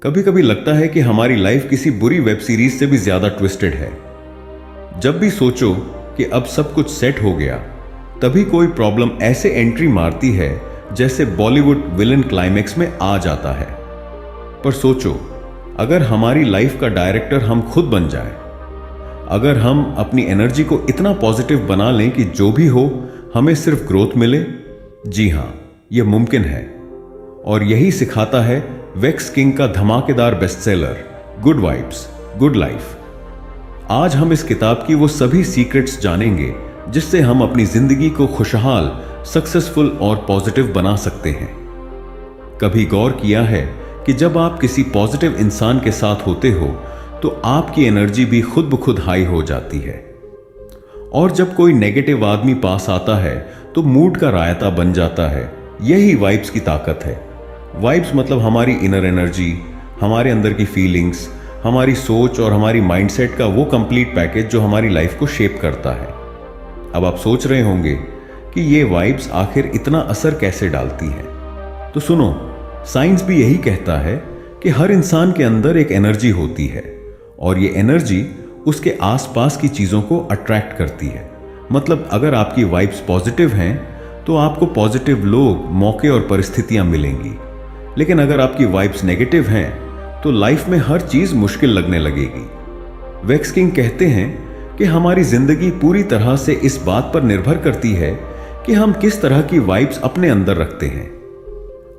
कभी कभी लगता है कि हमारी लाइफ किसी बुरी वेब सीरीज से भी ज्यादा ट्विस्टेड है। जब भी सोचो कि अब सब कुछ सेट हो गया, तभी कोई प्रॉब्लम ऐसे एंट्री मारती है जैसे बॉलीवुड विलन क्लाइमेक्स में आ जाता है। पर सोचो, अगर हमारी लाइफ का डायरेक्टर हम खुद बन जाए, अगर हम अपनी एनर्जी को इतना पॉजिटिव बना लें कि जो भी हो हमें सिर्फ ग्रोथ मिले। जी हां, यह मुमकिन है। और यही सिखाता है वेक्स किंग का धमाकेदार bestseller good vibes good life. आज हम इस किताब की वो सभी सीक्रेट्स जानेंगे जिससे हम अपनी जिंदगी को खुशहाल, सक्सेसफुल और पॉजिटिव बना सकते हैं। कभी गौर किया है कि जब आप किसी पॉजिटिव इंसान के साथ होते हो तो आपकी एनर्जी भी खुद ब खुद हाई हो जाती है, और जब कोई नेगेटिव आदमी पास आता है तो मूड का रायता बन जाता है। यही वाइब्स की ताकत है। वाइब्स मतलब हमारी इनर एनर्जी, हमारे अंदर की फीलिंग्स, हमारी सोच और हमारी माइंडसेट का वो कंप्लीट पैकेज जो हमारी लाइफ को शेप करता है। अब आप सोच रहे होंगे कि ये वाइब्स आखिर इतना असर कैसे डालती हैं। तो सुनो, साइंस भी यही कहता है कि हर इंसान के अंदर एक एनर्जी होती है और ये एनर्जी उसके आसपास की चीजों को अट्रैक्ट करती है। मतलब अगर आपकी वाइब्स पॉजिटिव हैं तो आपको पॉजिटिव लोग, मौके और परिस्थितियां मिलेंगी। लेकिन अगर आपकी वाइब्स नेगेटिव हैं तो लाइफ में हर चीज मुश्किल लगने लगेगी। वेक्स किंग कहते हैं कि हमारी जिंदगी पूरी तरह से इस बात पर निर्भर करती है कि हम किस तरह की वाइब्स अपने अंदर रखते हैं।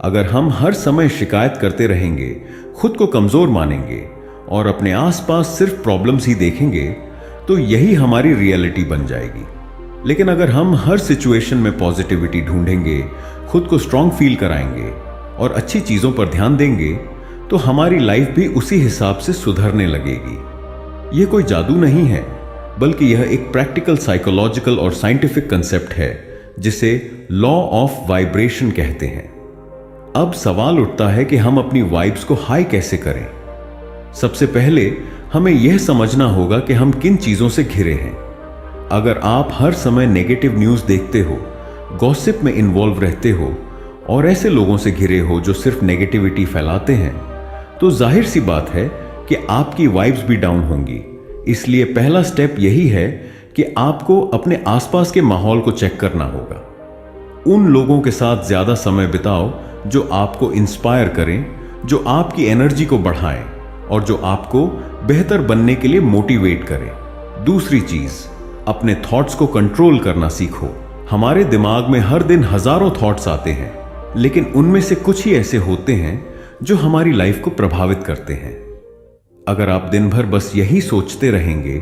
अगर हम हर समय शिकायत करते रहेंगे, खुद को कमजोर मानेंगे और अपने आसपास सिर्फ प्रॉब्लम्स ही देखेंगे तो यही हमारी रियलिटी बन जाएगी। लेकिन अगर हम हर सिचुएशन में पॉजिटिविटी ढूंढेंगे, खुद को स्ट्रांग फील कराएंगे और अच्छी चीजों पर ध्यान देंगे तो हमारी लाइफ भी उसी हिसाब से सुधरने लगेगी। यह कोई जादू नहीं है, बल्कि यह एक प्रैक्टिकल साइकोलॉजिकल और साइंटिफिक कंसेप्ट है जिसे लॉ ऑफ वाइब्रेशन कहते हैं। अब सवाल उठता है कि हम अपनी वाइब्स को हाई कैसे करें। सबसे पहले हमें यह समझना होगा कि हम किन चीजों से घिरे हैं। अगर आप हर समय नेगेटिव न्यूज देखते हो, गॉसिप में इन्वॉल्व रहते हो और ऐसे लोगों से घिरे हो जो सिर्फ नेगेटिविटी फैलाते हैं, तो जाहिर सी बात है कि आपकी वाइब्स भी डाउन होंगी। इसलिए पहला स्टेप यही है कि आपको अपने आसपास के माहौल को चेक करना होगा। उन लोगों के साथ ज्यादा समय बिताओ जो आपको इंस्पायर करें, जो आपकी एनर्जी को बढ़ाएं और जो आपको बेहतर बनने के लिए मोटिवेट करें। दूसरी चीज, अपने थॉट्स को कंट्रोल करना सीखो। हमारे दिमाग में हर दिन हजारों थॉट्स आते हैं, लेकिन उनमें से कुछ ही ऐसे होते हैं जो हमारी लाइफ को प्रभावित करते हैं। अगर आप दिन भर बस यही सोचते रहेंगे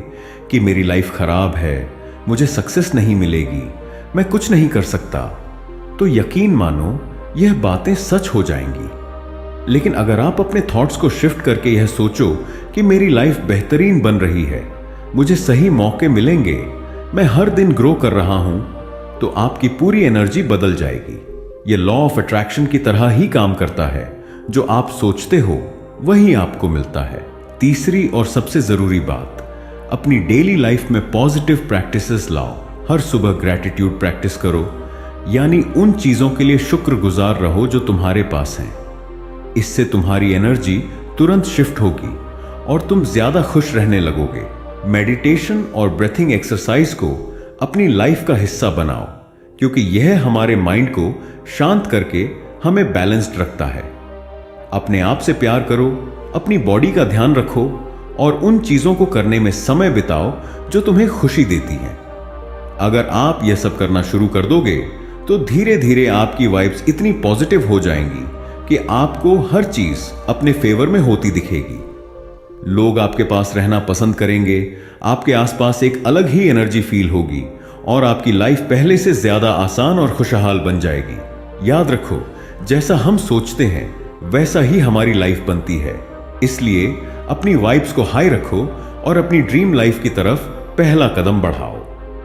कि मेरी लाइफ खराब है, मुझे सक्सेस नहीं मिलेगी, मैं कुछ नहीं कर सकता, तो यकीन मानो यह बातें सच हो जाएंगी। लेकिन अगर आप अपने थॉट्स को शिफ्ट करके यह सोचो कि मेरी लाइफ बेहतरीन बन रही है, मुझे सही मौके मिलेंगे, मैं हर दिन ग्रो कर रहा हूं, तो आपकी पूरी एनर्जी बदल जाएगी। यह लॉ ऑफ अट्रैक्शन की तरह ही काम करता है। जो आप सोचते हो वही आपको मिलता है। तीसरी और सबसे जरूरी बात, अपनी डेली लाइफ में पॉजिटिव प्रैक्टिसेस लाओ। हर सुबह ग्रैटिट्यूड प्रैक्टिस करो, यानी उन चीजों के लिए शुक्रगुजार रहो जो तुम्हारे पास हैं। इससे तुम्हारी एनर्जी तुरंत शिफ्ट होगी और तुम ज्यादा खुश रहने लगोगे। मेडिटेशन और ब्रीथिंग एक्सरसाइज को अपनी लाइफ का हिस्सा बनाओ, क्योंकि यह हमारे माइंड को शांत करके हमें बैलेंस्ड रखता है। अपने आप से प्यार करो, अपनी बॉडी का ध्यान रखो और उन चीजों को करने में समय बिताओ जो तुम्हें खुशी देती हैं। अगर आप यह सब करना शुरू कर दोगे तो धीरे धीरे आपकी वाइब्स इतनी पॉजिटिव हो जाएंगी कि आपको हर चीज अपने फेवर में होती दिखेगी। लोग आपके पास रहना पसंद करेंगे, आपके आसपास एक अलग ही एनर्जी फील होगी और आपकी लाइफ पहले से ज्यादा आसान और खुशहाल बन जाएगी। याद रखो, जैसा हम सोचते हैं वैसा ही हमारी लाइफ बनती है। इसलिए अपनी वाइब्स को हाई रखो और अपनी ड्रीम लाइफ की तरफ पहला कदम बढ़ाओ।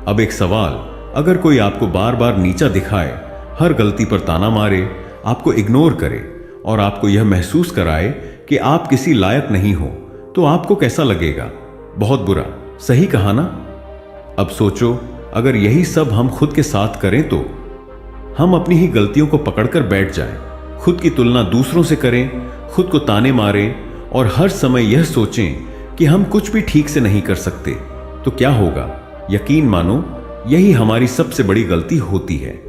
अब एक सवाल, अगर कोई आपको बार बार नीचा दिखाए, हर गलती पर ताना मारे, आपको इग्नोर करे और आपको यह महसूस कराए कि आप किसी लायक नहीं हो, तो आपको कैसा लगेगा? बहुत बुरा, सही कहा ना? अब सोचो, अगर यही सब हम खुद के साथ करें तो हम अपनी ही गलतियों को पकड़कर बैठ जाएं, खुद की तुलना दूसरों से करें, खुद को ताने मारें और हर समय यह सोचें कि हम कुछ भी ठीक से नहीं कर सकते, तो क्या होगा? यकीन मानो, यही हमारी सबसे बड़ी गलती होती है।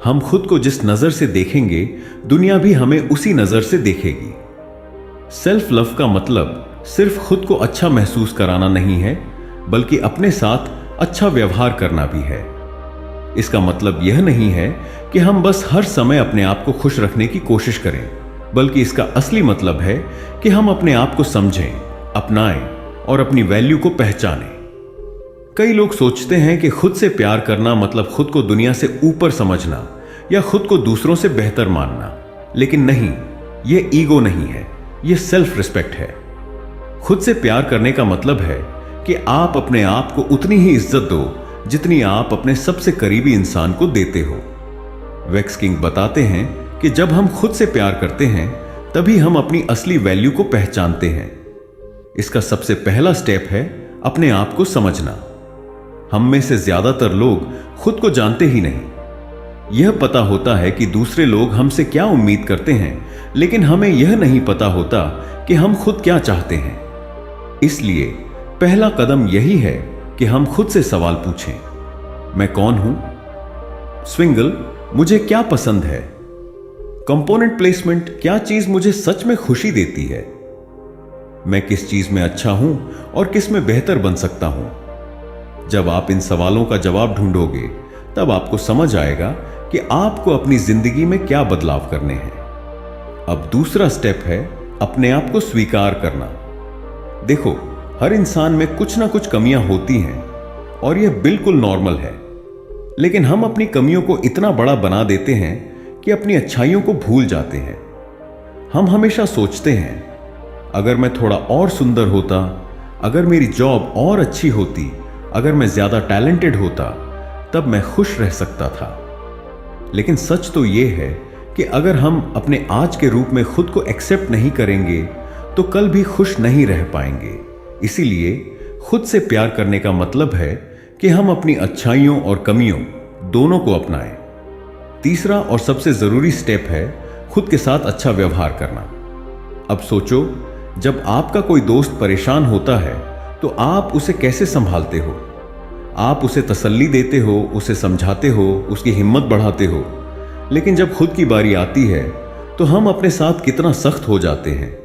हम खुद को जिस नजर से देखेंगे, दुनिया भी हमें उसी नजर से देखेगी। सेल्फ लव का मतलब सिर्फ खुद को अच्छा महसूस कराना नहीं है, बल्कि अपने साथ अच्छा व्यवहार करना भी है। इसका मतलब यह नहीं है कि हम बस हर समय अपने आप को खुश रखने की कोशिश करें, बल्कि इसका असली मतलब है कि हम अपने आप को समझें, अपनाएं और अपनी वैल्यू को पहचानें। कई लोग सोचते हैं कि खुद से प्यार करना मतलब खुद को दुनिया से ऊपर समझना या खुद को दूसरों से बेहतर मानना, लेकिन नहीं, यह ईगो नहीं है, यह सेल्फ रिस्पेक्ट है। खुद से प्यार करने का मतलब है कि आप अपने आप को उतनी ही इज्जत दो जितनी आप अपने सबसे करीबी इंसान को देते हो। वेक्स किंग बताते हैं कि जब हम खुद से प्यार करते हैं, तभी हम अपनी असली वैल्यू को पहचानते हैं। इसका सबसे पहला स्टेप है अपने आप को समझना। हम में से ज्यादातर लोग खुद को जानते ही नहीं। यह पता होता है कि दूसरे लोग हमसे क्या उम्मीद करते हैं, लेकिन हमें यह नहीं पता होता कि हम खुद क्या चाहते हैं। इसलिए पहला कदम यही है कि हम खुद से सवाल पूछें, मैं कौन हूं? स्विंगल, मुझे क्या पसंद है? कंपोनेंट प्लेसमेंट, क्या चीज मुझे सच में खुशी देती है? मैं किस चीज में अच्छा हूं और किस में बेहतर बन सकता हूं? जब आप इन सवालों का जवाब ढूंढोगे, तब आपको समझ आएगा कि आपको अपनी जिंदगी में क्या बदलाव करने हैं। अब दूसरा स्टेप है अपने आप को स्वीकार करना। देखो, हर इंसान में कुछ ना कुछ कमियां होती हैं और यह बिल्कुल नॉर्मल है, लेकिन हम अपनी कमियों को इतना बड़ा बना देते हैं कि अपनी अच्छाइयों को भूल जाते हैं। हम हमेशा सोचते हैं, अगर मैं थोड़ा और सुंदर होता, अगर मेरी जॉब और अच्छी होती, अगर मैं ज्यादा टैलेंटेड होता, तब मैं खुश रह सकता था। लेकिन सच तो यह है कि अगर हम अपने आज के रूप में खुद को एक्सेप्ट नहीं करेंगे, तो कल भी खुश नहीं रह पाएंगे। इसीलिए खुद से प्यार करने का मतलब है कि हम अपनी अच्छाइयों और कमियों दोनों को अपनाएं। तीसरा और सबसे जरूरी स्टेप है खुद के साथ अच्छा व्यवहार करना। अब सोचो, जब आपका कोई दोस्त परेशान होता है, तो आप उसे कैसे संभालते हो? आप उसे तसल्ली देते हो, उसे समझाते हो, उसकी हिम्मत बढ़ाते हो। लेकिन जब खुद की बारी आती है, तो हम अपने साथ कितना सख्त हो जाते हैं।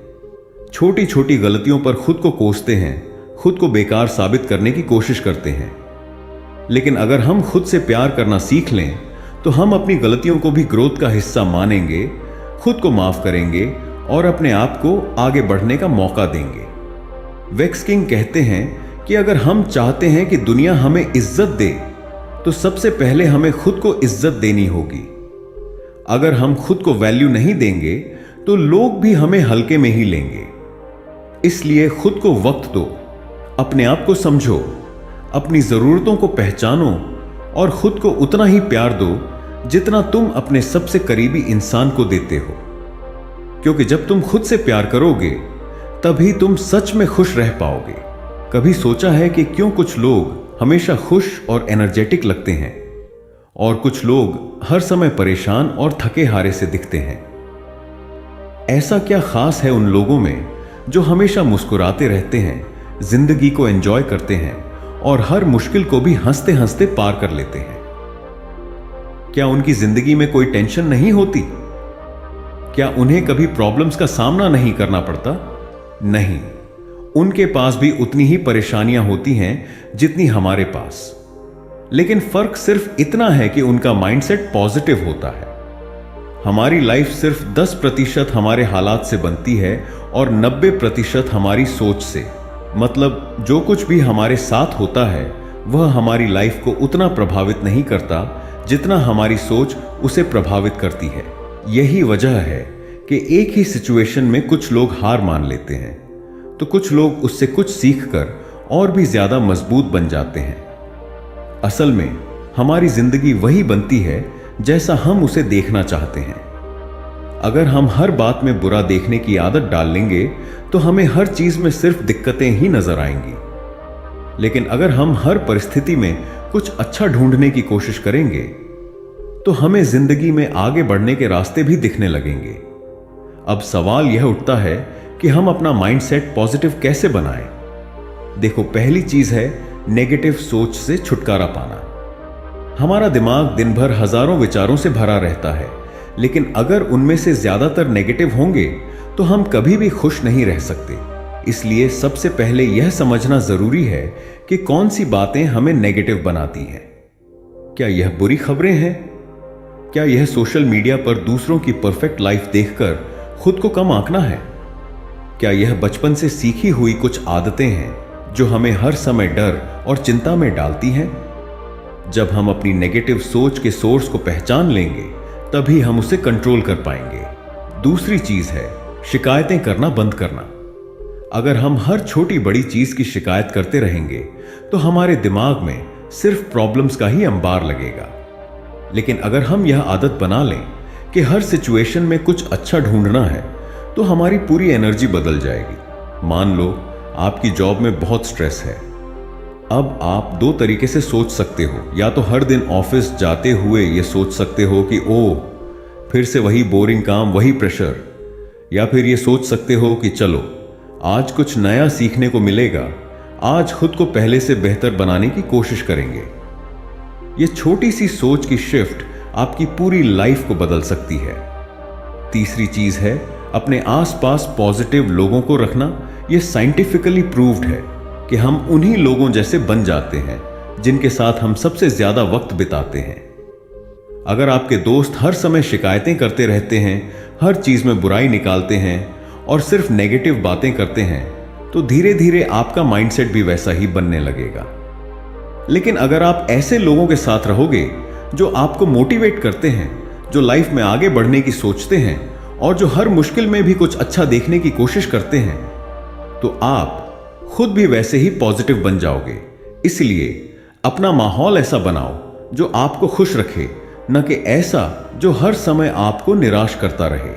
छोटी छोटी गलतियों पर खुद को कोसते हैं, खुद को बेकार साबित करने की कोशिश करते हैं। लेकिन अगर हम खुद से प्यार करना सीख लें, तो हम अपनी गलतियों को भी ग्रोथ का हिस्सा मानेंगे, खुद को माफ करेंगे और अपने आप को आगे बढ़ने का मौका देंगे। वेक्स किंग कहते हैं कि अगर हम चाहते हैं कि दुनिया हमें इज्जत दे, तो सबसे पहले हमें खुद को इज्जत देनी होगी। अगर हम खुद को वैल्यू नहीं देंगे, तो लोग भी हमें हल्के में ही लेंगे। इसलिए खुद को वक्त दो, अपने आप को समझो, अपनी जरूरतों को पहचानो और खुद को उतना ही प्यार दो जितना तुम अपने सबसे करीबी इंसान को देते हो। क्योंकि जब तुम खुद से प्यार करोगे, तभी तुम सच में खुश रह पाओगे। कभी सोचा है कि क्यों कुछ लोग हमेशा खुश और एनर्जेटिक लगते हैं और कुछ लोग हर समय परेशान और थके हारे से दिखते हैं? ऐसा क्या खास है उन लोगों में जो हमेशा मुस्कुराते रहते हैं, जिंदगी को एंजॉय करते हैं और हर मुश्किल को भी हंसते हंसते पार कर लेते हैं? क्या उनकी जिंदगी में कोई टेंशन नहीं होती? क्या उन्हें कभी प्रॉब्लम्स का सामना नहीं करना पड़ता? नहीं, उनके पास भी उतनी ही परेशानियां होती हैं जितनी हमारे पास। लेकिन फर्क सिर्फ इतना है कि उनका माइंडसेट पॉजिटिव होता है। हमारी लाइफ सिर्फ 10% हमारे हालात से बनती है और 90% हमारी सोच से। मतलब जो कुछ भी हमारे साथ होता है, वह हमारी लाइफ को उतना प्रभावित नहीं करता जितना हमारी सोच उसे प्रभावित करती है। यही वजह है कि एक ही सिचुएशन में कुछ लोग हार मान लेते हैं, तो कुछ लोग उससे कुछ सीखकर और भी ज्यादा मजबूत बन जाते हैं। असल में हमारी जिंदगी वही बनती है जैसा हम उसे देखना चाहते हैं। अगर हम हर बात में बुरा देखने की आदत डाल लेंगे, तो हमें हर चीज में सिर्फ दिक्कतें ही नजर आएंगी। लेकिन अगर हम हर परिस्थिति में कुछ अच्छा ढूंढने की कोशिश करेंगे, तो हमें जिंदगी में आगे बढ़ने के रास्ते भी दिखने लगेंगे। अब सवाल यह उठता है कि हम अपना माइंडसेट पॉजिटिव कैसे बनाएं। देखो, पहली चीज है नेगेटिव सोच से छुटकारा पाना। हमारा दिमाग दिन भर हजारों विचारों से भरा रहता है, लेकिन अगर उनमें से ज्यादातर नेगेटिव होंगे तो हम कभी भी खुश नहीं रह सकते। इसलिए सबसे पहले यह समझना जरूरी है कि कौन सी बातें हमें नेगेटिव बनाती हैं। क्या यह बुरी खबरें हैं? क्या यह सोशल मीडिया पर दूसरों की परफेक्ट लाइफ देखकर खुद को कम आंकना है? क्या यह बचपन से सीखी हुई कुछ आदतें हैं जो हमें हर समय डर और चिंता में डालती हैं? जब हम अपनी नेगेटिव सोच के सोर्स को पहचान लेंगे, तभी हम उसे कंट्रोल कर पाएंगे। दूसरी चीज है शिकायतें करना बंद करना। अगर हम हर छोटी बड़ी चीज की शिकायत करते रहेंगे तो हमारे दिमाग में सिर्फ प्रॉब्लम्स का ही अंबार लगेगा। लेकिन अगर हम यह आदत बना लें कि हर सिचुएशन में कुछ अच्छा ढूंढना है, तो हमारी पूरी एनर्जी बदल जाएगी। मान लो आपकी जॉब में बहुत स्ट्रेस है। अब आप दो तरीके से सोच सकते हो। या तो हर दिन ऑफिस जाते हुए यह सोच सकते हो कि ओह, फिर से वही बोरिंग काम, वही प्रेशर। या फिर यह सोच सकते हो कि चलो, आज कुछ नया सीखने को मिलेगा, आज खुद को पहले से बेहतर बनाने की कोशिश करेंगे। यह छोटी सी सोच की शिफ्ट आपकी पूरी लाइफ को बदल सकती है। तीसरी चीज है अपने आसपास पॉजिटिव लोगों को रखना। यह साइंटिफिकली प्रूव्ड है कि हम उन्हीं लोगों जैसे बन जाते हैं जिनके साथ हम सबसे ज्यादा वक्त बिताते हैं। अगर आपके दोस्त हर समय शिकायतें करते रहते हैं, हर चीज में बुराई निकालते हैं और सिर्फ नेगेटिव बातें करते हैं, तो धीरे धीरे आपका माइंडसेट भी वैसा ही बनने लगेगा। लेकिन अगर आप ऐसे लोगों के साथ रहोगे जो आपको मोटिवेट करते हैं, जो लाइफ में आगे बढ़ने की सोचते हैं और जो हर मुश्किल में भी कुछ अच्छा देखने की कोशिश करते हैं, तो आप खुद भी वैसे ही पॉजिटिव बन जाओगे। इसलिए अपना माहौल ऐसा बनाओ जो आपको खुश रखे, न कि ऐसा जो हर समय आपको निराश करता रहे।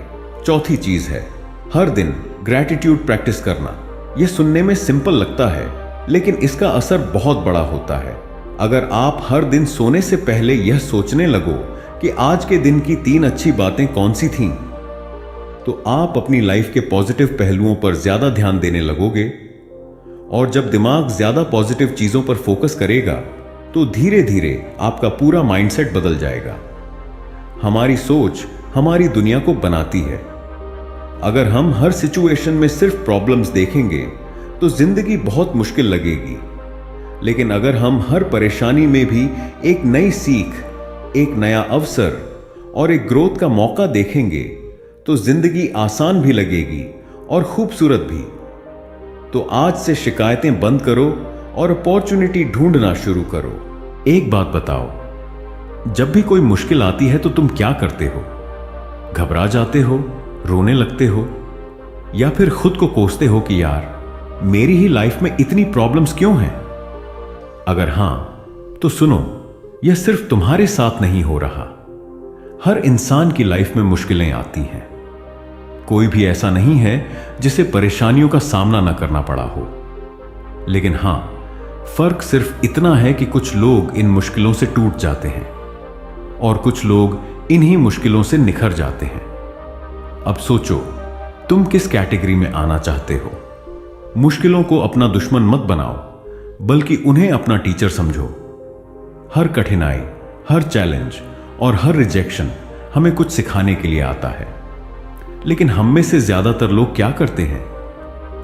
चौथी चीज है हर दिन ग्रैटिट्यूड प्रैक्टिस करना। यह सुनने में सिंपल लगता है, लेकिन इसका असर बहुत बड़ा होता है। अगर आप हर दिन सोने से पहले यह सोचने लगो कि आज के दिन की 3 अच्छी बातें कौन सी थीं, तो आप अपनी लाइफ के पॉजिटिव पहलुओं पर ज्यादा ध्यान देने लगोगे। और जब दिमाग ज्यादा पॉजिटिव चीजों पर फोकस करेगा, तो धीरे धीरे आपका पूरा माइंडसेट बदल जाएगा। हमारी सोच हमारी दुनिया को बनाती है। अगर हम हर सिचुएशन में सिर्फ प्रॉब्लम्स देखेंगे तो जिंदगी बहुत मुश्किल लगेगी। लेकिन अगर हम हर परेशानी में भी एक नई सीख, एक नया अवसर और एक ग्रोथ का मौका देखेंगे, तो जिंदगी आसान भी लगेगी और खूबसूरत भी। तो आज से शिकायतें बंद करो और अपॉर्चुनिटी ढूंढना शुरू करो। एक बात बताओ, जब भी कोई मुश्किल आती है तो तुम क्या करते हो? घबरा जाते हो, रोने लगते हो, या फिर खुद को कोसते हो कि यार मेरी ही लाइफ में इतनी प्रॉब्लम्स क्यों हैं? अगर हां, तो सुनो, यह सिर्फ तुम्हारे साथ नहीं हो रहा। हर इंसान की लाइफ में मुश्किलें आती हैं। कोई भी ऐसा नहीं है जिसे परेशानियों का सामना न करना पड़ा हो। लेकिन हां, फर्क सिर्फ इतना है कि कुछ लोग इन मुश्किलों से टूट जाते हैं और कुछ लोग इन्हीं मुश्किलों से निखर जाते हैं। अब सोचो, तुम किस कैटेगरी में आना चाहते हो? मुश्किलों को अपना दुश्मन मत बनाओ, बल्कि उन्हें अपना टीचर समझो। हर कठिनाई, हर चैलेंज और हर रिजेक्शन हमें कुछ सिखाने के लिए आता है। लेकिन हम में से ज्यादातर लोग क्या करते हैं?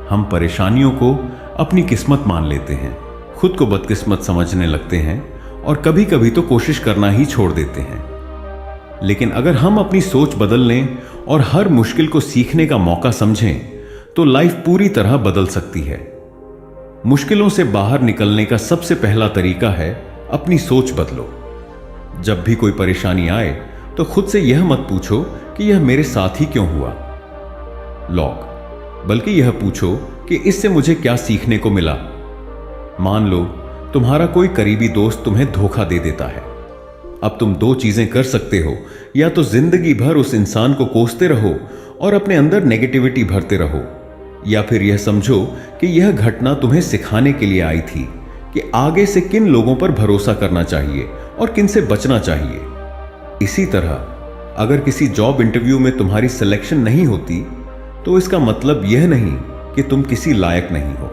हम परेशानियों को अपनी किस्मत मान लेते हैं, खुद को बदकिस्मत समझने लगते हैं और कभी कभी तो कोशिश करना ही छोड़ देते हैं। लेकिन अगर हम अपनी सोच बदल लें और हर मुश्किल को सीखने का मौका समझें, तो लाइफ पूरी तरह बदल सकती है। मुश्किलों से बाहर निकलने का सबसे पहला तरीका है अपनी सोच बदलो। जब भी कोई परेशानी आए तो खुद से यह मत पूछो कि यह मेरे साथ ही क्यों हुआ, बल्कि यह पूछो कि इससे मुझे क्या सीखने को मिला। मान लो तुम्हारा कोई करीबी दोस्त तुम्हें धोखा दे देता है। अब तुम 2 चीजें कर सकते हो, या तो जिंदगी भर उस इंसान को कोसते रहो और अपने अंदर नेगेटिविटी भरते रहो, या फिर यह समझो कि यह घटना तुम्हें सिखाने के लिए आई थी कि आगे से किन लोगों पर भरोसा करना चाहिए और किन से बचना चाहिए। इसी तरह अगर किसी जॉब इंटरव्यू में तुम्हारी सिलेक्शन नहीं होती, तो इसका मतलब यह नहीं कि तुम किसी लायक नहीं हो।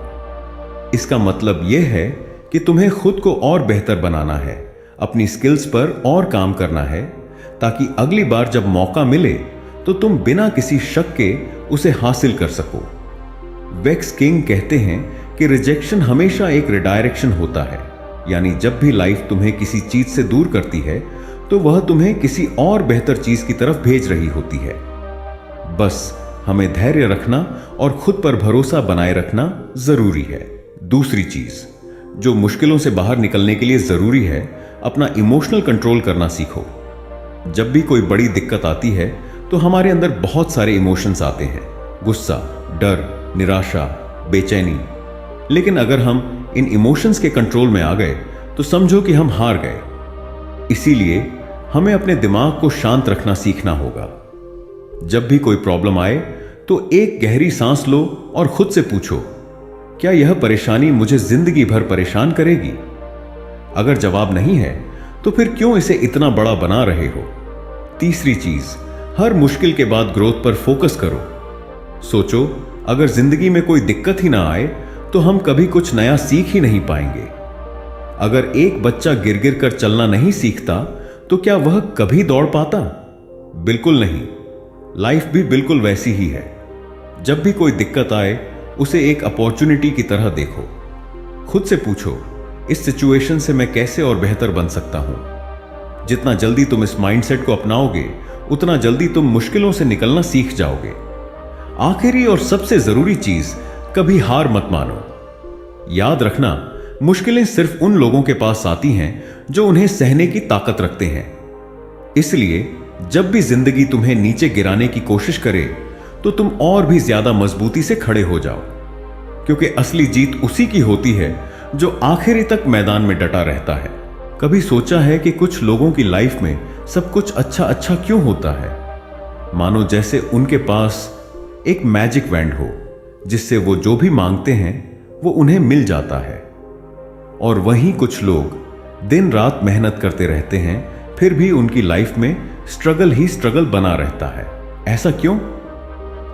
इसका मतलब यह है कि तुम्हें खुद को और बेहतर बनाना है, अपनी स्किल्स पर और काम करना है, ताकि अगली बार जब मौका मिले तो तुम बिना किसी शक के उसे हासिल कर सको। वेक्स किंग कहते हैं कि रिजेक्शन हमेशा एक रिडायरेक्शन होता है, यानी जब भी लाइफ तुम्हें किसी चीज से दूर करती है तो वह तुम्हें किसी और बेहतर चीज की तरफ भेज रही होती है। बस हमें धैर्य रखना और खुद पर भरोसा बनाए रखना जरूरी है। दूसरी चीज जो मुश्किलों से बाहर निकलने के लिए जरूरी है, अपना इमोशनल कंट्रोल करना सीखो। जब भी कोई बड़ी दिक्कत आती है तो हमारे अंदर बहुत सारे इमोशंस आते हैं, गुस्सा, डर, निराशा, बेचैनी। लेकिन अगर हम इन इमोशंस के कंट्रोल में आ गए तो समझो कि हम हार गए। इसीलिए हमें अपने दिमाग को शांत रखना सीखना होगा। जब भी कोई प्रॉब्लम आए तो एक गहरी सांस लो और खुद से पूछो, क्या यह परेशानी मुझे जिंदगी भर परेशान करेगी? अगर जवाब नहीं है तो फिर क्यों इसे इतना बड़ा बना रहे हो? तीसरी चीज, हर मुश्किल के बाद ग्रोथ पर फोकस करो। सोचो, अगर जिंदगी में कोई दिक्कत ही ना आए तो हम कभी कुछ नया सीख ही नहीं पाएंगे। अगर एक बच्चा गिर गिर कर चलना नहीं सीखता तो क्या वह कभी दौड़ पाता? बिल्कुल नहीं। लाइफ भी बिल्कुल वैसी ही है। जब भी कोई दिक्कत आए उसे एक अपॉर्चुनिटी की तरह देखो। खुद से पूछो, इस सिचुएशन से मैं कैसे और बेहतर बन सकता हूं? जितना जल्दी तुम इस माइंडसेट को अपनाओगे उतना जल्दी तुम मुश्किलों से निकलना सीख जाओगे। आखिरी और सबसे जरूरी चीज, कभी हार मत मानो। याद रखना, मुश्किलें सिर्फ उन लोगों के पास आती हैं जो उन्हें सहने की ताकत रखते हैं। इसलिए जब भी जिंदगी तुम्हें नीचे गिराने की कोशिश करे तो तुम और भी ज्यादा मजबूती से खड़े हो जाओ, क्योंकि असली जीत उसी की होती है जो आखिरी तक मैदान में डटा रहता है। कभी सोचा है कि कुछ लोगों की लाइफ में सब कुछ अच्छा अच्छा क्यों होता है? मानो जैसे उनके पास एक मैजिक वैंड हो जिससे वो जो भी मांगते हैं वो उन्हें मिल जाता है। और वहीं कुछ लोग दिन रात मेहनत करते रहते हैं, फिर भी उनकी लाइफ में स्ट्रगल ही स्ट्रगल बना रहता है। ऐसा क्यों?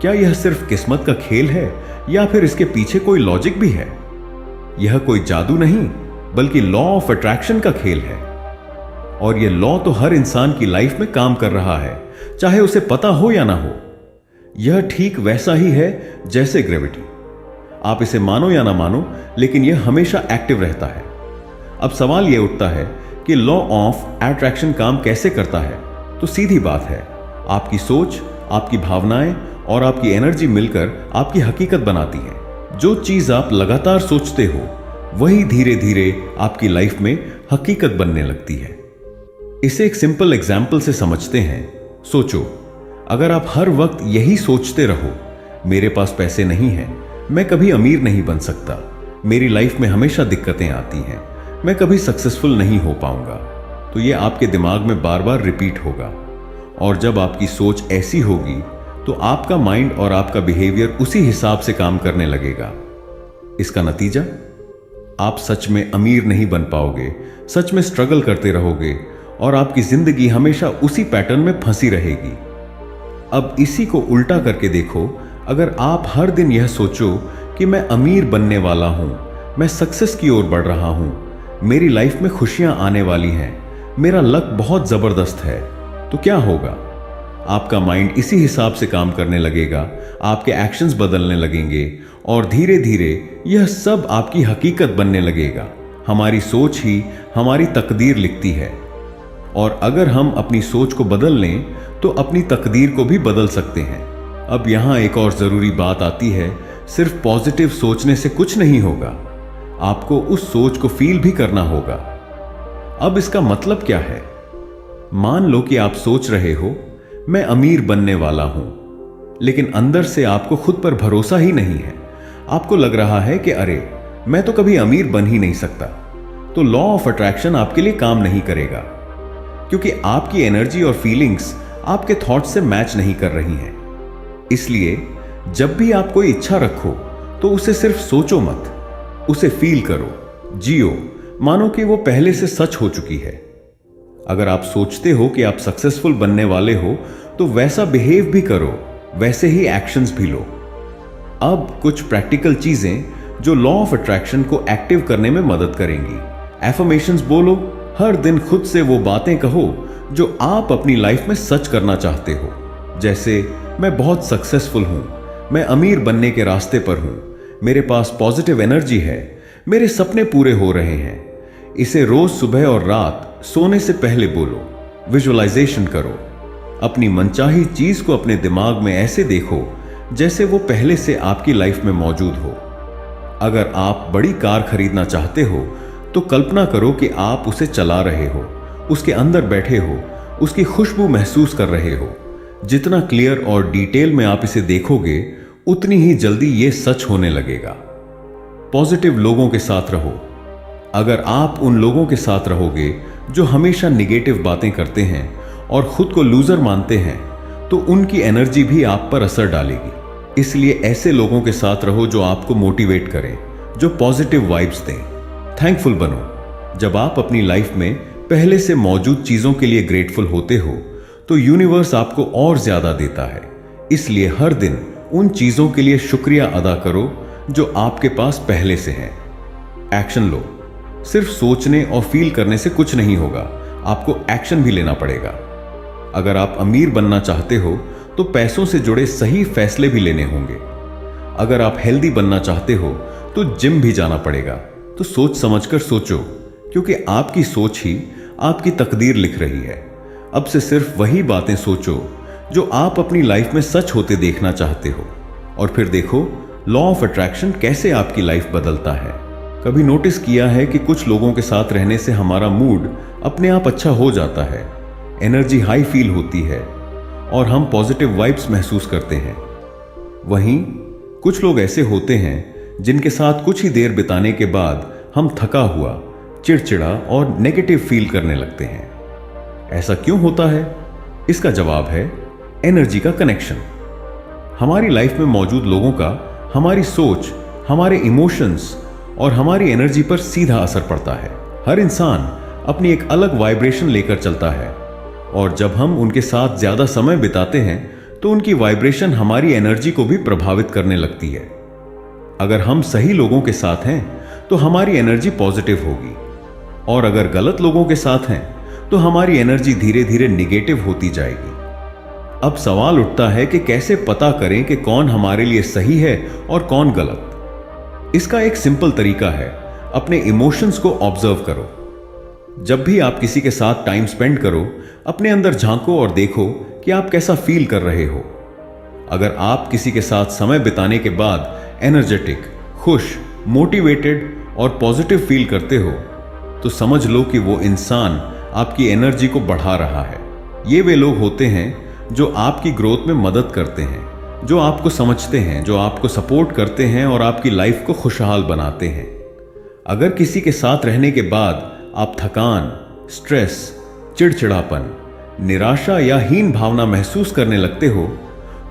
क्या यह सिर्फ किस्मत का खेल है या फिर इसके पीछे कोई लॉजिक भी है? यह कोई जादू नहीं बल्कि लॉ ऑफ अट्रैक्शन का खेल है। और यह लॉ तो हर इंसान की लाइफ में काम कर रहा है, चाहे उसे पता हो या ना हो। यह ठीक वैसा ही है जैसे ग्रेविटी। आप इसे मानो या ना मानो, लेकिन यह हमेशा एक्टिव रहता है। अब सवाल यह उठता है कि लॉ ऑफ अट्रैक्शन काम कैसे करता है? तो सीधी बात है, आपकी सोच, आपकी भावनाएं और आपकी एनर्जी मिलकर आपकी हकीकत बनाती है। जो चीज आप लगातार सोचते हो वही धीरे धीरे आपकी लाइफ में हकीकत बनने लगती है। इसे एक सिंपल एग्जाम्पल से समझते हैं। सोचो, अगर आप हर वक्त यही सोचते रहो, मेरे पास पैसे नहीं हैं, मैं कभी अमीर नहीं बन सकता, मेरी लाइफ में हमेशा दिक्कतें आती हैं, मैं कभी सक्सेसफुल नहीं हो पाऊंगा, तो यह आपके दिमाग में बार बार रिपीट होगा। और जब आपकी सोच ऐसी होगी तो आपका माइंड और आपका बिहेवियर उसी हिसाब से काम करने लगेगा। इसका नतीजा, आप सच में अमीर नहीं बन पाओगे, सच में स्ट्रगल करते रहोगे और आपकी जिंदगी हमेशा उसी पैटर्न में फंसी रहेगी। अब इसी को उल्टा करके देखो, अगर आप हर दिन यह सोचो कि मैं अमीर बनने वाला हूं, मैं सक्सेस की ओर बढ़ रहा हूं, मेरी लाइफ में खुशियां आने वाली हैं, मेरा लक बहुत जबरदस्त है, तो क्या होगा? आपका माइंड इसी हिसाब से काम करने लगेगा, आपके एक्शंस बदलने लगेंगे और धीरे धीरे यह सब आपकी हकीकत बनने लगेगा। हमारी सोच ही हमारी तकदीर लिखती है और अगर हम अपनी सोच को बदल लें तो अपनी तकदीर को भी बदल सकते हैं। अब यहां एक और जरूरी बात आती है, सिर्फ पॉजिटिव सोचने से कुछ नहीं होगा, आपको उस सोच को फील भी करना होगा। अब इसका मतलब क्या है? मान लो कि आप सोच रहे हो मैं अमीर बनने वाला हूं, लेकिन अंदर से आपको खुद पर भरोसा ही नहीं है। आपको लग रहा है कि अरे मैं तो कभी अमीर बन ही नहीं सकता। तो लॉ ऑफ अट्रैक्शन आपके लिए काम नहीं करेगा, क्योंकि आपकी एनर्जी और फीलिंग्स आपके थॉट्स से मैच नहीं कर रही हैं। इसलिए जब भी आप कोई इच्छा रखो तो उसे सिर्फ सोचो मत, उसे फील करो, जियो, मानो कि वो पहले से सच हो चुकी है। अगर आप सोचते हो कि आप सक्सेसफुल बनने वाले हो तो वैसा बिहेव भी करो वैसे ही एक्शंस भी लो। अब कुछ प्रैक्टिकल चीजें जो लॉ ऑफ अट्रैक्शन को एक्टिव करने में मदद करेंगी। एफर्मेशंस बोलो, हर दिन खुद से वो बातें कहो जो आप अपनी लाइफ में सच करना चाहते हो। जैसे, मैं बहुत सक्सेसफुल हूं, मैं अमीर बनने के रास्ते पर हूं, मेरे पास पॉजिटिव एनर्जी है, मेरे सपने पूरे हो रहे हैं। इसे रोज सुबह और रात सोने से पहले बोलो। विजुअलाइजेशन करो, अपनी मनचाही चीज को अपने दिमाग में ऐसे देखो जैसे वो पहले से आपकी लाइफ में मौजूद हो। अगर आप बड़ी कार खरीदना चाहते हो तो कल्पना करो कि आप उसे चला रहे हो, उसके अंदर बैठे हो, उसकी खुशबू महसूस कर रहे हो। जितना क्लियर और डिटेल में आप इसे देखोगे उतनी ही जल्दी ये सच होने लगेगा। पॉजिटिव लोगों के साथ रहो। अगर आप उन लोगों के साथ रहोगे जो हमेशा निगेटिव बातें करते हैं और खुद को लूजर मानते हैं, तो उनकी एनर्जी भी आप पर असर डालेगी। इसलिए ऐसे लोगों के साथ रहो जो आपको मोटिवेट करें, जो पॉजिटिव वाइब्स दें। थैंकफुल बनो। जब आप अपनी लाइफ में पहले से मौजूद चीजों के लिए ग्रेटफुल होते हो तो यूनिवर्स आपको और ज्यादा देता है। इसलिए हर दिन उन चीजों के लिए शुक्रिया अदा करो जो आपके पास पहले से हैं। एक्शन लो। सिर्फ सोचने और फील करने से कुछ नहीं होगा, आपको एक्शन भी लेना पड़ेगा। अगर आप अमीर बनना चाहते हो तो पैसों से जुड़े सही फैसले भी लेने होंगे। अगर आप हेल्दी बनना चाहते हो तो जिम भी जाना पड़ेगा। तो सोच समझकर सोचो, क्योंकि आपकी सोच ही आपकी तकदीर लिख रही है। अब से सिर्फ वही बातें सोचो जो आप अपनी लाइफ में सच होते देखना चाहते हो, और फिर देखो लॉ ऑफ अट्रैक्शन कैसे आपकी लाइफ बदलता है। कभी नोटिस किया है कि कुछ लोगों के साथ रहने से हमारा मूड अपने आप अच्छा हो जाता है, एनर्जी हाई फील होती है और हम पॉजिटिव वाइब्स महसूस करते हैं। वहीं कुछ लोग ऐसे होते हैं जिनके साथ कुछ ही देर बिताने के बाद हम थका हुआ, चिड़चिड़ा और नेगेटिव फील करने लगते हैं। ऐसा क्यों होता है? इसका जवाब है एनर्जी का कनेक्शन। हमारी लाइफ में मौजूद लोगों का हमारी सोच, हमारे इमोशंस और हमारी एनर्जी पर सीधा असर पड़ता है। हर इंसान अपनी एक अलग वाइब्रेशन लेकर चलता है, और जब हम उनके साथ ज्यादा समय बिताते हैं तो उनकी वाइब्रेशन हमारी एनर्जी को भी प्रभावित करने लगती है। अगर हम सही लोगों के साथ हैं तो हमारी एनर्जी पॉजिटिव होगी, और अगर गलत लोगों के साथ हैं तो हमारी एनर्जी धीरे धीरे निगेटिव होती जाएगी। अब सवाल उठता है कि कैसे पता करें कि कौन हमारे लिए सही है और कौन गलत। इसका एक सिंपल तरीका है, अपने इमोशंस को ऑब्जर्व करो। जब भी आप किसी के साथ टाइम स्पेंड करो, अपने अंदर झांको और देखो कि आप कैसा फील कर रहे हो। अगर आप किसी के साथ समय बिताने के बाद एनर्जेटिक, खुश, मोटिवेटेड और पॉजिटिव फील करते हो, तो समझ लो कि वो इंसान आपकी एनर्जी को बढ़ा रहा है। ये वे लोग होते हैं जो आपकी ग्रोथ में मदद करते हैं, जो आपको समझते हैं, जो आपको सपोर्ट करते हैं और आपकी लाइफ को खुशहाल बनाते हैं। अगर किसी के साथ रहने के बाद आप थकान, स्ट्रेस, चिड़चिड़ापन, निराशा या हीन भावना महसूस करने लगते हो,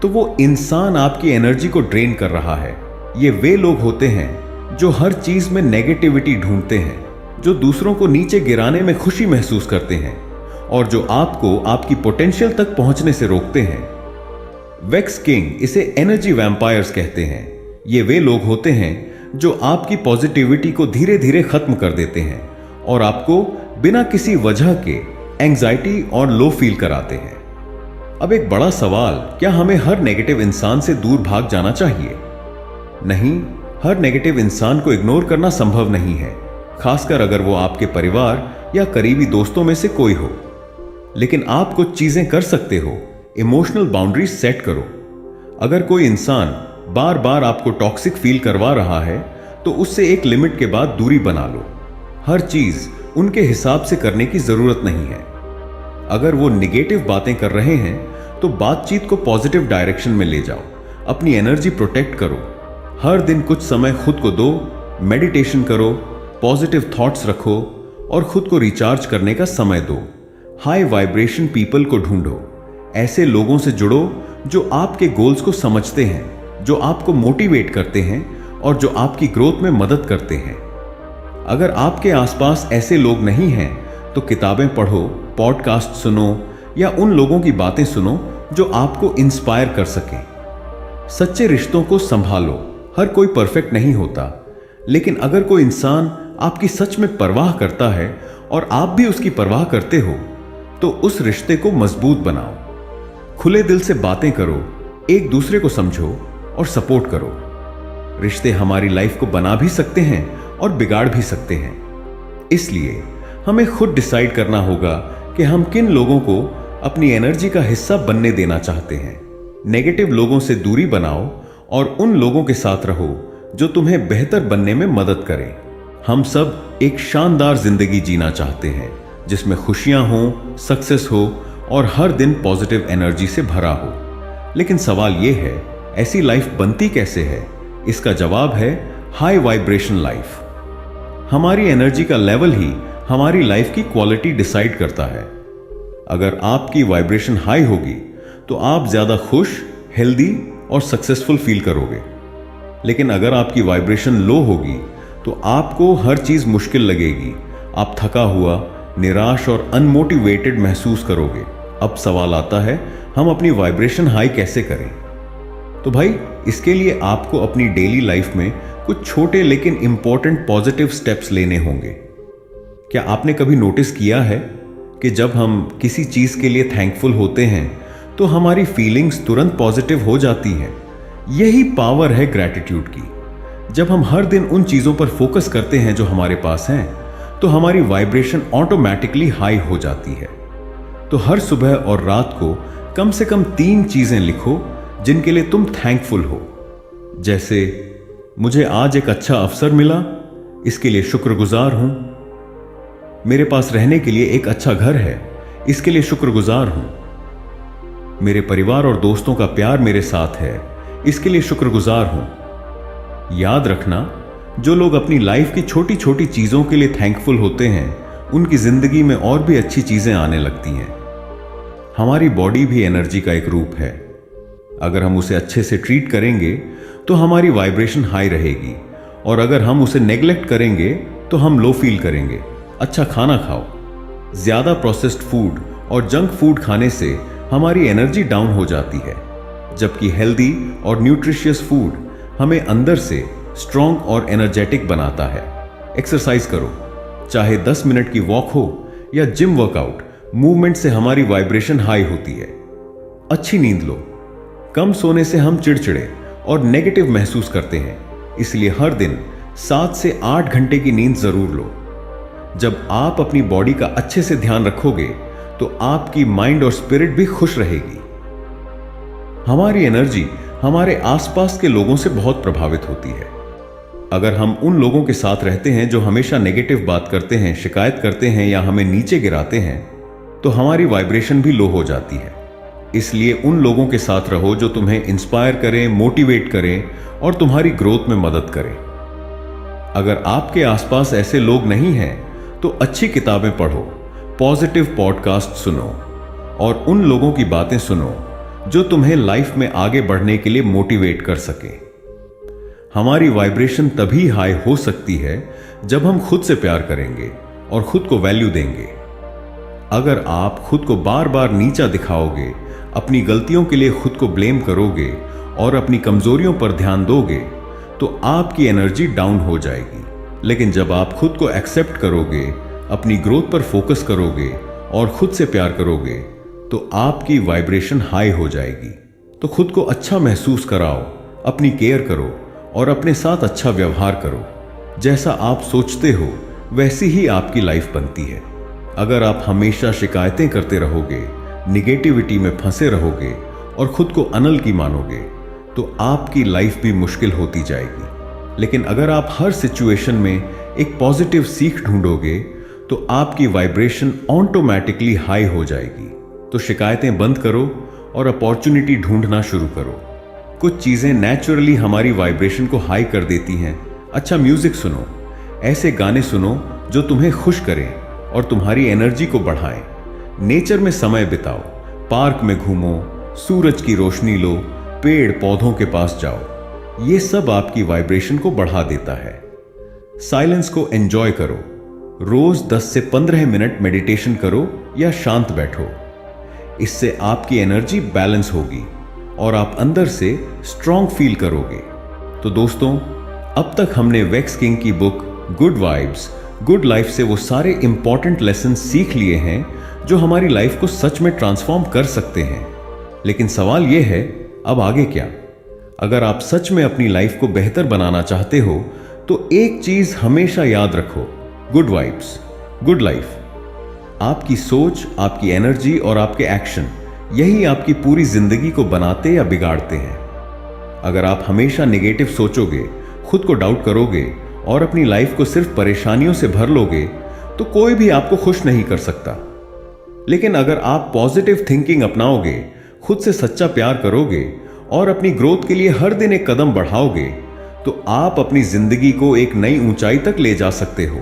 तो वो इंसान आपकी एनर्जी को ड्रेन कर रहा है। ये वे लोग होते हैं जो हर चीज में नेगेटिविटी ढूंढते हैं, जो दूसरों को नीचे गिराने में खुशी महसूस करते हैं और जो आपको आपकी पोटेंशियल तक पहुंचने से रोकते हैं। वेक्स किंग इसे एनर्जी वैम्पायर्स कहते हैं। ये वे लोग होते हैं जो आपकी पॉजिटिविटी को धीरे धीरे खत्म कर देते हैं और आपको बिना किसी वजह के एंजाइटी और लो फील कराते हैं। अब एक बड़ा सवाल, क्या हमें हर नेगेटिव इंसान से दूर भाग जाना चाहिए? नहीं, हर नेगेटिव इंसान को इग्नोर करना संभव नहीं है, खासकर अगर वो आपके परिवार या करीबी दोस्तों में से कोई हो। लेकिन आप कुछ चीजें कर सकते हो। इमोशनल बाउंड्रीज सेट करो। अगर कोई इंसान बार बार आपको टॉक्सिक फील करवा रहा है तो उससे एक लिमिट के बाद दूरी बना लो। हर चीज उनके हिसाब से करने की जरूरत नहीं है। अगर वो निगेटिव बातें कर रहे हैं तो बातचीत को पॉजिटिव डायरेक्शन में ले जाओ। अपनी एनर्जी प्रोटेक्ट करो। हर दिन कुछ समय खुद को दो, मेडिटेशन करो, पॉजिटिव थॉट्स रखो और खुद को रिचार्ज करने का समय दो। हाई वाइब्रेशन पीपल को ढूंढो। ऐसे लोगों से जुड़ो जो आपके गोल्स को समझते हैं, जो आपको मोटिवेट करते हैं और जो आपकी ग्रोथ में मदद करते हैं। अगर आपके आसपास ऐसे लोग नहीं हैं तो किताबें पढ़ो, पॉडकास्ट सुनो या उन लोगों की बातें सुनो जो आपको इंस्पायर कर सके। सच्चे रिश्तों को संभालो। हर कोई परफेक्ट नहीं होता, लेकिन अगर कोई इंसान आपकी सच में परवाह करता है और आप भी उसकी परवाह करते हो, तो उस रिश्ते को मजबूत बनाओ। खुले दिल से बातें करो, एक दूसरे को समझो और सपोर्ट करो। रिश्ते हमारी लाइफ को बना भी सकते हैं और बिगाड़ भी सकते हैं। इसलिए हमें खुद डिसाइड करना होगा कि हम किन लोगों को अपनी एनर्जी का हिस्सा बनने देना चाहते हैं। नेगेटिव लोगों से दूरी बनाओ और उन लोगों के साथ रहो जो तुम्हें बेहतर बनने में मदद करें। हम सब एक शानदार जिंदगी जीना चाहते हैं, जिसमें खुशियां हो, सक्सेस हो और हर दिन पॉजिटिव एनर्जी से भरा हो। लेकिन सवाल यह है, ऐसी लाइफ बनती कैसे है? इसका जवाब है हाई वाइब्रेशन लाइफ। हमारी एनर्जी का लेवल ही हमारी लाइफ की क्वालिटी डिसाइड करता है। अगर आपकी वाइब्रेशन हाई होगी तो आप ज्यादा खुश, हेल्दी और सक्सेसफुल फील करोगे। लेकिन अगर आपकी वाइब्रेशन लो होगी तो आपको हर चीज मुश्किल लगेगी। आप थका हुआ, निराश और अनमोटिवेटेड महसूस करोगे। अब सवाल आता है, हम अपनी वाइब्रेशन हाई कैसे करें? तो भाई, इसके लिए आपको अपनी डेली लाइफ में कुछ छोटे लेकिन इंपॉर्टेंट पॉजिटिव स्टेप्स लेने होंगे। क्या आपने कभी नोटिस किया है कि जब हम किसी चीज के लिए थैंकफुल होते हैं तो हमारी फीलिंग्स तुरंत पॉजिटिव हो जाती हैं? यही पावर है ग्रैटिट्यूड की। जब हम हर दिन उन चीजों पर फोकस करते हैं जो हमारे पास हैं, तो हमारी वाइब्रेशन ऑटोमेटिकली हाई हो जाती है। तो हर सुबह और रात को कम से कम 3 चीजें लिखो जिनके लिए तुम थैंकफुल हो। जैसे, मुझे आज एक अच्छा अवसर मिला, इसके लिए शुक्रगुजार हूं। मेरे पास रहने के लिए एक अच्छा घर है, इसके लिए शुक्रगुजार हूं। मेरे परिवार और दोस्तों का प्यार मेरे साथ है, इसके लिए शुक्रगुजार हूं। याद रखना, जो लोग अपनी लाइफ की छोटी छोटी चीजों के लिए थैंकफुल होते हैं, उनकी जिंदगी में और भी अच्छी चीजें आने लगती हैं। हमारी बॉडी भी एनर्जी का एक रूप है। अगर हम उसे अच्छे से ट्रीट करेंगे तो हमारी वाइब्रेशन हाई रहेगी, और अगर हम उसे नेग्लेक्ट करेंगे तो हम लो फील करेंगे। अच्छा खाना खाओ। ज्यादा प्रोसेस्ड फूड और जंक फूड खाने से हमारी एनर्जी डाउन हो जाती है, जबकि हेल्दी और न्यूट्रिशियस फूड हमें अंदर से स्ट्रॉन्ग और एनर्जेटिक बनाता है। एक्सरसाइज करो, चाहे 10 मिनट की वॉक हो या जिम वर्कआउट, मूवमेंट से हमारी वाइब्रेशन हाई होती है। अच्छी नींद लो। कम सोने से हम चिड़चिड़े और नेगेटिव महसूस करते हैं, इसलिए हर दिन 7 से 8 घंटे की नींद जरूर लो। जब आप अपनी बॉडी का अच्छे से ध्यान रखोगे तो आपकी माइंड और स्पिरिट भी खुश रहेगी। हमारी एनर्जी हमारे आसपास के लोगों से बहुत प्रभावित होती है। अगर हम उन लोगों के साथ रहते हैं जो हमेशा नेगेटिव बात करते हैं, शिकायत करते हैं या हमें नीचे गिराते हैं, तो हमारी वाइब्रेशन भी लो हो जाती है। इसलिए उन लोगों के साथ रहो जो तुम्हें इंस्पायर करें, मोटिवेट करें और तुम्हारी ग्रोथ में मदद करें। अगर आपके आसपास ऐसे लोग नहीं हैं, तो अच्छी किताबें पढ़ो, पॉजिटिव पॉडकास्ट सुनो और उन लोगों की बातें सुनो जो तुम्हें लाइफ में आगे बढ़ने के लिए मोटिवेट कर सके। हमारी वाइब्रेशन तभी हाई हो सकती है जब हम खुद से प्यार करेंगे और खुद को वैल्यू देंगे। अगर आप खुद को बार बार नीचा दिखाओगे, अपनी गलतियों के लिए खुद को ब्लेम करोगे और अपनी कमजोरियों पर ध्यान दोगे, तो आपकी एनर्जी डाउन हो जाएगी। लेकिन जब आप खुद को एक्सेप्ट करोगे, अपनी ग्रोथ पर फोकस करोगे और खुद से प्यार करोगे, तो आपकी वाइब्रेशन हाई हो जाएगी। तो खुद को अच्छा महसूस कराओ, अपनी केयर करो और अपने साथ अच्छा व्यवहार करो। जैसा आप सोचते हो वैसी ही आपकी लाइफ बनती है। अगर आप हमेशा शिकायतें करते रहोगे, निगेटिविटी में फंसे रहोगे और खुद को अनल की मानोगे, तो आपकी लाइफ भी मुश्किल होती जाएगी। लेकिन अगर आप हर सिचुएशन में एक पॉजिटिव सीख ढूंढोगे, तो आपकी वाइब्रेशन ऑटोमेटिकली हाई हो जाएगी। तो शिकायतें बंद करो और अपॉर्चुनिटी ढूंढना शुरू करो। कुछ चीजें नेचुरली हमारी वाइब्रेशन को हाई कर देती हैं। अच्छा म्यूजिक सुनो, ऐसे गाने सुनो जो तुम्हें खुश करें और तुम्हारी एनर्जी को बढ़ाएं। नेचर में समय बिताओ, पार्क में घूमो, सूरज की रोशनी लो, पेड़ पौधों के पास जाओ। ये सब आपकी वाइब्रेशन को बढ़ा देता है। साइलेंस को एंजॉय करो। रोज 10 से 15 मिनट मेडिटेशन करो या शांत बैठो। इससे आपकी एनर्जी बैलेंस होगी और आप अंदर से स्ट्रांग फील करोगे। तो दोस्तों, अब तक हमने वैक्स किंग की book good vibes good life से वो सारे इंपॉर्टेंट लेसन सीख लिए हैं जो हमारी लाइफ को सच में ट्रांसफॉर्म कर सकते हैं। लेकिन सवाल यह है, अब आगे क्या? अगर आप सच में अपनी लाइफ को बेहतर बनाना चाहते हो तो एक चीज हमेशा याद रखो, गुड वाइब्स गुड लाइफ। आपकी सोच, आपकी एनर्जी और आपके एक्शन, यही आपकी पूरी जिंदगी को बनाते या बिगाड़ते हैं। अगर आप हमेशा नेगेटिव सोचोगे, खुद को डाउट करोगे और अपनी लाइफ को सिर्फ परेशानियों से भर लोगे तो कोई भी आपको खुश नहीं कर सकता। लेकिन अगर आप पॉजिटिव थिंकिंग अपनाओगे, खुद से सच्चा प्यार करोगे और अपनी ग्रोथ के लिए हर दिन एक कदम बढ़ाओगे तो आप अपनी जिंदगी को एक नई ऊंचाई तक ले जा सकते हो।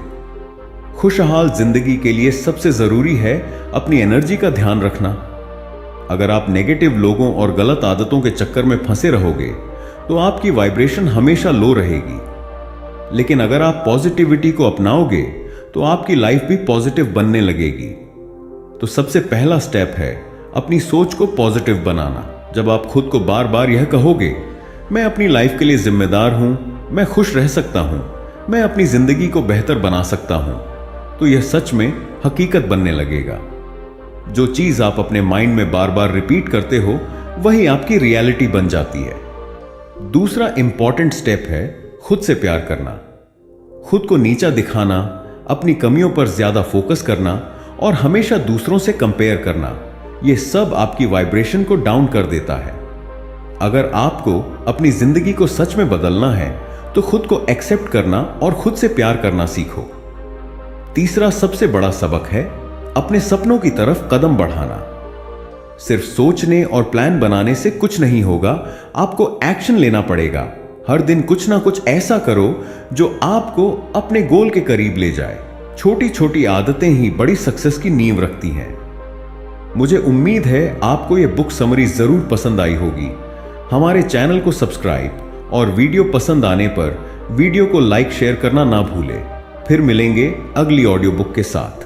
खुशहाल जिंदगी के लिए सबसे जरूरी है अपनी एनर्जी का ध्यान रखना। अगर आप नेगेटिव लोगों और गलत आदतों के चक्कर में फंसे रहोगे तो आपकी वाइब्रेशन हमेशा लो रहेगी। लेकिन अगर आप पॉजिटिविटी को अपनाओगे तो आपकी लाइफ भी पॉजिटिव बनने लगेगी। तो सबसे पहला स्टेप है अपनी सोच को पॉजिटिव बनाना। जब आप खुद को बार बार यह कहोगे, मैं अपनी लाइफ के लिए जिम्मेदार हूं, मैं खुश रह सकता हूं, मैं अपनी जिंदगी को बेहतर बना सकता हूं, तो यह सच में हकीकत बनने लगेगा। जो चीज आप अपने माइंड में बार बार रिपीट करते हो वही आपकी रियलिटी बन जाती है। दूसरा इंपॉर्टेंट स्टेप है खुद से प्यार करना। खुद को नीचा दिखाना, अपनी कमियों पर ज्यादा फोकस करना और हमेशा दूसरों से कंपेयर करना, यह सब आपकी वाइब्रेशन को डाउन कर देता है। अगर आपको अपनी जिंदगी को सच में बदलना है तो खुद को एक्सेप्ट करना और खुद से प्यार करना सीखो। तीसरा सबसे बड़ा सबक है अपने सपनों की तरफ कदम बढ़ाना। सिर्फ सोचने और प्लान बनाने से कुछ नहीं होगा, आपको एक्शन लेना पड़ेगा। हर दिन कुछ ना कुछ ऐसा करो जो आपको अपने गोल के करीब ले जाए। छोटी छोटी आदतें ही बड़ी सक्सेस की नींव रखती हैं। मुझे उम्मीद है आपको यह बुक समरी जरूर पसंद आई होगी। हमारे चैनल को सब्सक्राइब और वीडियो पसंद आने पर वीडियो को लाइक शेयर करना ना भूलें। फिर मिलेंगे अगली ऑडियो बुक के साथ।